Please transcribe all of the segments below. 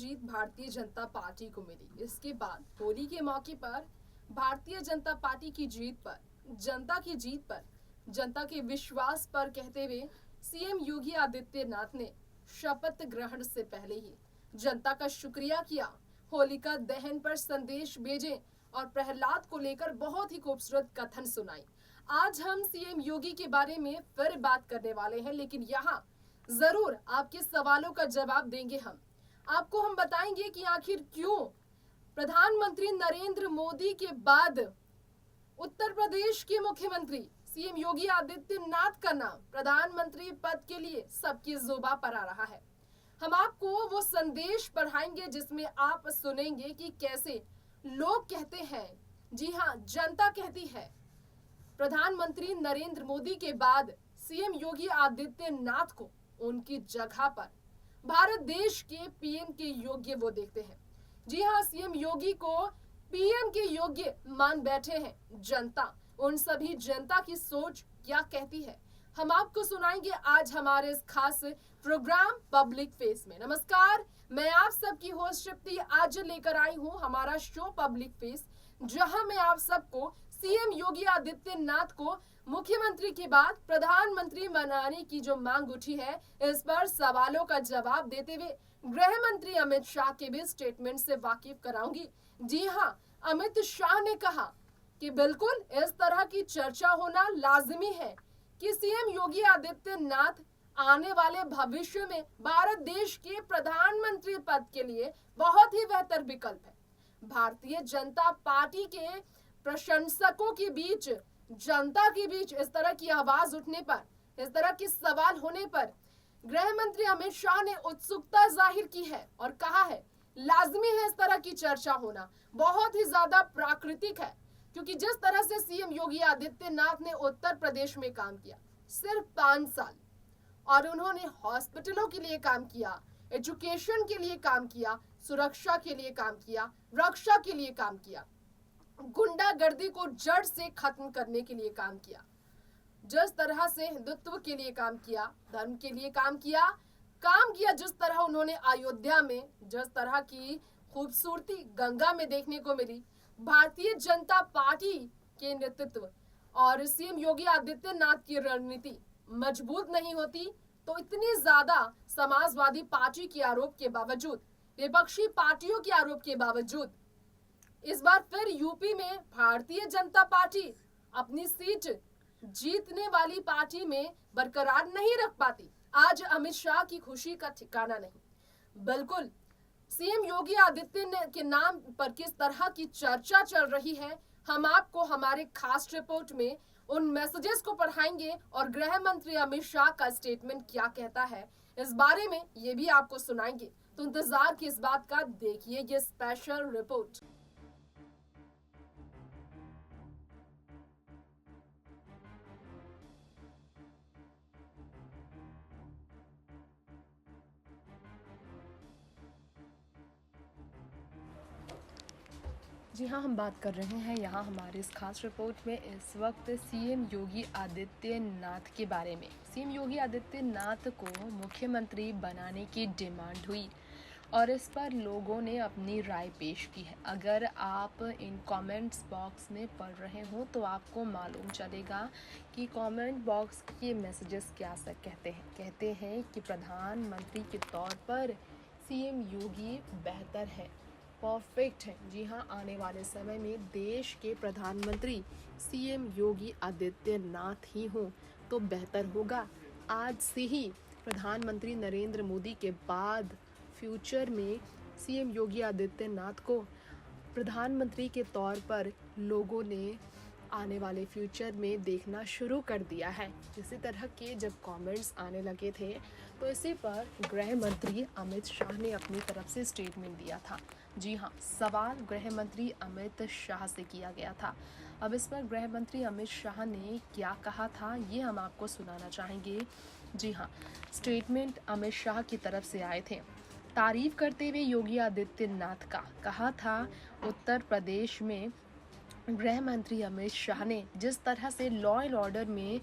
जीत Bharatiya Janata party को मिली। इसके बाद होली के मौके पर भारतीय जनता पार्टी की जीत पर, जनता की जीत पर, जनता के विश्वास पर कहते हुए सीएम योगी आदित्यनाथ ने शपथ ग्रहण से पहले ही जनता का शुक्रिया किया, होलिका दहन पर संदेश भेजे और प्रहलाद को लेकर बहुत ही खूबसूरत कथन सुनाई। आज हम सीएम योगी के बारे में फिर बात करने वाले हैं, लेकिन यहाँ जरूर आपके सवालों का जवाब देंगे हम। आपको हम बताएंगे कि आखिर क्यों प्रधानमंत्री नरेंद्र मोदी के बाद उत्तर प्रदेश के मुख्यमंत्री सीएम योगी आदित्यनाथ का नाम प्रधानमंत्री पद के लिए सबकी जुबां पर आ रहा है। हम आपको वो संदेश पढ़ाएंगे जिसमें आप सुनेंगे कि कैसे लोग कहते हैं, जी हाँ, जनता कहती है, प्रधानमंत्री नरेंद्र मोदी के बाद सीएम योगी आदित्यनाथ को उनकी जगह पर भारत देश के पीएम के योग्य वो देखते हैं। जी हाँ, सीएम योगी को पीएम के योग्य मान बैठे हैं जनता। उन सभी जनता की सोच क्या कहती है, हम आपको सुनाएंगे आज हमारे इस खास प्रोग्राम पब्लिक फेस में। नमस्कार, मैं आप सबकी होस्ट शक्ति आज लेकर आई हूँ हमारा शो पब्लिक फेस, जहां मैं आप सबको सीएम योगी आदित्यनाथ को मुख्यमंत्री के बाद प्रधानमंत्री बनाने की जो मांग उठी है, इस पर सवालों का जवाब देते हुए गृह मंत्री अमित शाह के भी स्टेटमेंट से वाकिफ कराऊंगी। जी हाँ, अमित शाह ने कहा कि बिल्कुल इस तरह की चर्चा होना लाजमी है कि सीएम योगी आदित्यनाथ आने वाले भविष्य में भारत देश के प्रधानमंत्री पद के लिए बहुत ही बेहतर विकल्प है। भारतीय जनता पार्टी के प्रशंसकों के बीच, जनता के बीच इस तरह की आवाज उठने पर, इस तरह के सवाल होने पर गृह मंत्री अमित शाह ने उत्सुकता जाहिर की है और कहा है लाजमी है इस तरह की चर्चा होना, बहुत ही ज्यादा प्राकृतिक है, क्योंकि जिस तरह से सीएम योगी आदित्यनाथ ने उत्तर प्रदेश में काम किया सिर्फ 5 साल, और उन्होंने हॉस्पिटलों के लिए काम किया, एजुकेशन के लिए काम किया, सुरक्षा के लिए काम किया, रक्षा के लिए काम किया, गुंडागर्दी को जड़ से खत्म करने के लिए काम किया, जिस तरह से हिंदुत्व के लिए काम किया, धर्म के लिए काम किया, जिस तरह उन्होंने अयोध्या में जिस तरह की खूबसूरती गंगा में देखने को मिली, भारतीय जनता पार्टी के नेतृत्व और सीएम योगी आदित्यनाथ की रणनीति मजबूत नहीं होती तो इतनी ज्यादा समाजवादी पार्टी के आरोप के बावजूद, विपक्षी पार्टियों के आरोप के बावजूद इस बार फिर यूपी में भारतीय जनता पार्टी अपनी सीट जीतने वाली पार्टी में बरकरार नहीं रख पाती। आज अमित शाह की खुशी का ठिकाना नहीं। बिल्कुल सीएम योगी आदित्यनाथ के नाम पर किस तरह की चर्चा चल रही है, हम आपको हमारे खास रिपोर्ट में उन मैसेजेस को पढ़ाएंगे और गृह मंत्री अमित शाह का स्टेटमेंट क्या कहता है इस बारे में ये भी आपको सुनाएंगे। तो इंतजार की इस बात का देखिए ये स्पेशल रिपोर्ट। जी हाँ, हम बात कर रहे हैं यहाँ हमारे इस खास रिपोर्ट में इस वक्त सीएम योगी आदित्यनाथ के बारे में। सीएम योगी आदित्यनाथ को मुख्यमंत्री बनाने की डिमांड हुई और इस पर लोगों ने अपनी राय पेश की है। अगर आप इन कमेंट्स बॉक्स में पढ़ रहे हो तो आपको मालूम चलेगा कि कमेंट बॉक्स के मैसेजेस क्या कहते हैं कि प्रधानमंत्री के तौर पर सीएम योगी बेहतर है, परफेक्ट है। जी हाँ, आने वाले समय में देश के प्रधानमंत्री सीएम योगी आदित्यनाथ ही हों तो बेहतर होगा। आज से ही प्रधानमंत्री नरेंद्र मोदी के बाद फ्यूचर में सीएम योगी आदित्यनाथ को प्रधानमंत्री के तौर पर लोगों ने आने वाले फ्यूचर में देखना शुरू कर दिया है। इसी तरह के जब कमेंट्स आने लगे थे तो इसी पर गृह मंत्री अमित शाह ने अपनी तरफ से स्टेटमेंट दिया था। जी हाँ, सवाल गृह मंत्री अमित शाह से किया गया था। अब इस पर गृह मंत्री अमित शाह ने क्या कहा था ये हम आपको सुनाना चाहेंगे। जी हाँ, स्टेटमेंट अमित शाह की तरफ से आए थे। तारीफ करते हुए योगी आदित्यनाथ का कहा था, उत्तर प्रदेश में गृह मंत्री अमित शाह ने जिस तरह से लॉ एंड ऑर्डर में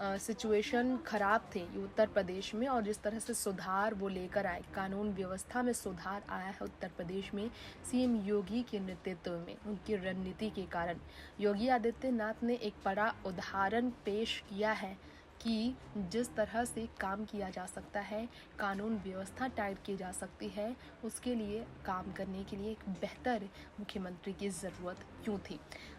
सिचुएशन ख़राब थे ये उत्तर प्रदेश में, और जिस तरह से सुधार वो लेकर आए, कानून व्यवस्था में सुधार आया है उत्तर प्रदेश में सीएम योगी के नेतृत्व में, उनकी रणनीति के कारण। योगी आदित्यनाथ ने एक बड़ा उदाहरण पेश किया है कि जिस तरह से काम किया जा सकता है, कानून व्यवस्था टाइट की जा सकती है, उसके लिए काम करने के लिए एक बेहतर मुख्यमंत्री की ज़रूरत क्यों थी।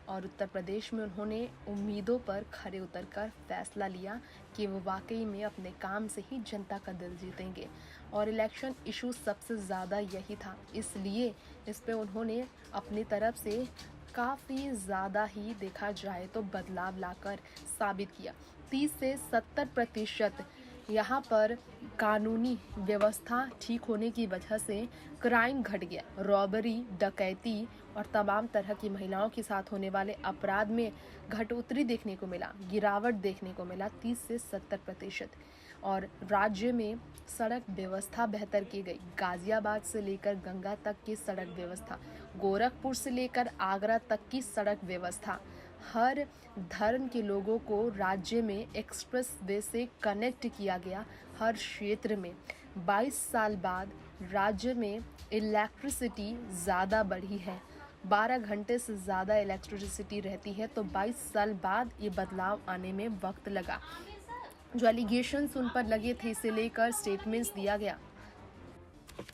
और उत्तर प्रदेश में उन्होंने उम्मीदों पर खरे उतरकर फैसला लिया कि वो वाकई में अपने काम से ही जनता का दिल जीतेंगे, और इलेक्शन इशू सबसे ज़्यादा यही था, इसलिए इस पे उन्होंने अपनी तरफ से काफ़ी ज़्यादा ही देखा जाए तो बदलाव लाकर साबित किया। 30 से 70% यहाँ पर कानूनी व्यवस्था ठीक होने की वजह से क्राइम घट गया। रॉबरी, डकैती और तमाम तरह की महिलाओं के साथ होने वाले अपराध में घटोतरी देखने को मिला, गिरावट देखने को मिला 30 से 70%। और राज्य में सड़क व्यवस्था बेहतर की गई। गाजियाबाद से लेकर गंगा तक की सड़क व्यवस्था, गोरखपुर से लेकर आगरा तक की सड़क व्यवस्था, हर धर्म के लोगों को राज्य में एक्सप्रेस वे से कनेक्ट किया गया हर क्षेत्र में। 22 साल बाद राज्य में इलेक्ट्रिसिटी ज़्यादा बढ़ी है, 12 घंटे से ज़्यादा इलेक्ट्रिसिटी रहती है, तो 22 साल बाद ये बदलाव आने में वक्त लगा। जो एलिगेशंस उन पर लगे थे इसे लेकर स्टेटमेंट्स दिया गया।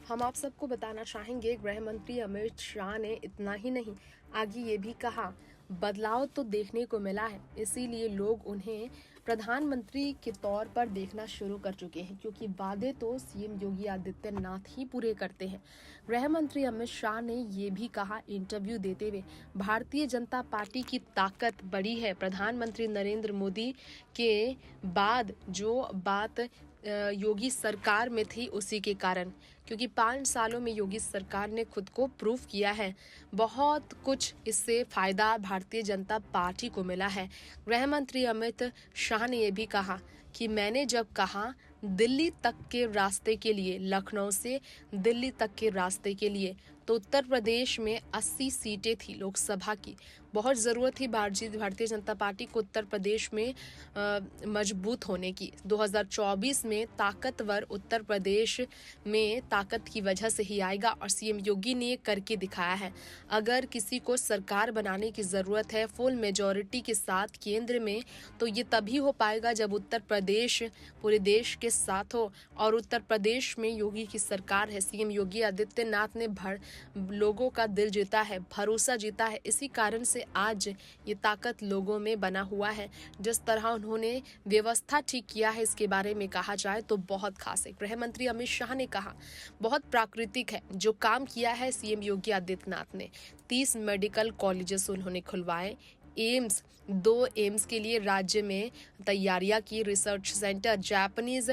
हम आप सबको बताना चाहेंगे गृह मंत्री अमित शाह ने इतना ही नहीं, आगे ये भी कहा बदलाव तो देखने को मिला है, इसीलिए लोग उन्हें प्रधानमंत्री के तौर पर देखना शुरू कर चुके हैं, क्योंकि वादे तो सीएम योगी आदित्यनाथ ही पूरे करते हैं। गृह मंत्री अमित शाह ने ये भी कहा इंटरव्यू देते हुए, भारतीय जनता पार्टी की ताकत बड़ी है। प्रधानमंत्री नरेंद्र मोदी के बाद जो बात योगी सरकार में थी उसी के कारण, क्योंकि 5 सालों में योगी सरकार ने खुद को प्रूव किया है, बहुत कुछ इससे फ़ायदा भारतीय जनता पार्टी को मिला है। गृह मंत्री अमित शाह ने यह भी कहा कि मैंने जब कहा दिल्ली तक के रास्ते के लिए, लखनऊ से दिल्ली तक के रास्ते के लिए, तो उत्तर प्रदेश में 80 सीटें थी लोकसभा की। बहुत ज़रूरत थी भारतीय जनता पार्टी को उत्तर प्रदेश में मजबूत होने की। 2024 में ताकतवर उत्तर प्रदेश में ताकत की वजह से ही आएगा, और सीएम योगी ने ये करके दिखाया है। अगर किसी को सरकार बनाने की ज़रूरत है फुल मेजॉरिटी के साथ केंद्र में, तो ये तभी हो पाएगा जब उत्तर प्रदेश पूरे देश के साथ हो, और उत्तर प्रदेश में योगी की सरकार है। सीएम योगी आदित्यनाथ ने लोगों का दिल जीता है, भरोसा जीता है, इसी कारण से आज ये ताकत लोगों में बना हुआ है। जिस तरह उन्होंने व्यवस्था ठीक किया है, इसके बारे में कहा जाए तो बहुत खास है। गृह मंत्री अमित शाह ने कहा बहुत प्राकृतिक है जो काम किया है सीएम योगी आदित्यनाथ ने। 30 मेडिकल कॉलेजेस उन्होंने खुलवाए, एम्स 2 एम्स के लिए राज्य में तैयारियां की, रिसर्च सेंटर, जापानीज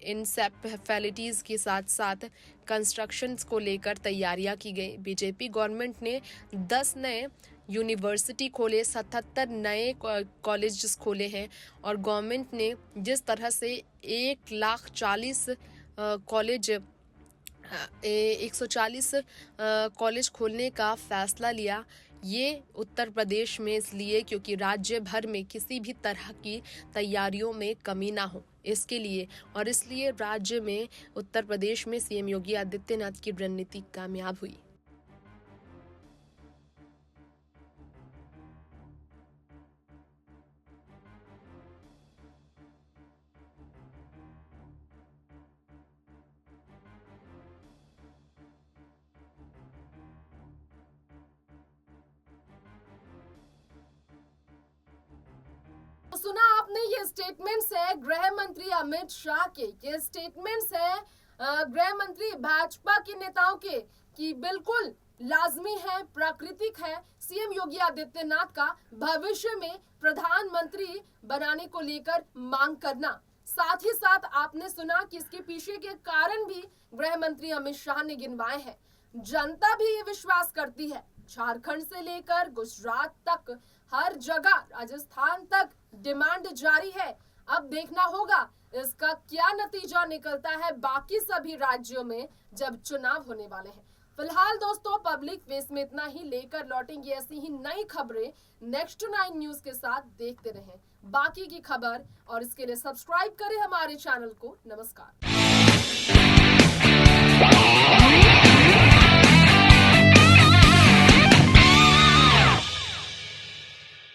इंसेफेलिटीज़ के साथ साथ कंस्ट्रक्शंस को लेकर तैयारियां की गई। बीजेपी गवर्नमेंट ने 10 नए यूनिवर्सिटी खोले, 77 नए कॉलेजेस खोले हैं, और गवर्नमेंट ने जिस तरह से 140 कॉलेज 140 कॉलेज खोलने का फैसला लिया, ये उत्तर प्रदेश में इसलिए क्योंकि राज्य भर में किसी भी तरह की तैयारियों में कमी ना हो, इसके लिए, और इसलिए राज्य में उत्तर प्रदेश में सीएम योगी आदित्यनाथ की रणनीति कामयाब हुई। तो सुना आपने, ये स्टेटमेंट्स है गृह मंत्री अमित शाह के, ये स्टेटमेंट्स है गृह मंत्री भाजपा के नेताओं के, कि बिल्कुल लाजमी है, प्राकृतिक है सीएम योगी आदित्यनाथ का भविष्य में प्रधानमंत्री बनाने को लेकर मांग करना। साथ ही साथ आपने सुना कि इसके पीछे के कारण भी गृह मंत्री अमित शाह ने गिनवाए हैं। जनता भी ये विश्वास करती है, झारखंड से लेकर गुजरात तक, हर जगह, राजस्थान तक डिमांड जारी है। अब देखना होगा इसका क्या नतीजा निकलता है बाकी सभी राज्यों में जब चुनाव होने वाले हैं। फिलहाल दोस्तों पब्लिक फेस में इतना ही, लेकर लौटेंगे ऐसी ही नई खबरें नेक्स्ट 9 न्यूज के साथ। देखते रहें बाकी की खबर और इसके लिए सब्सक्राइब करें हमारे चैनल को। नमस्कार।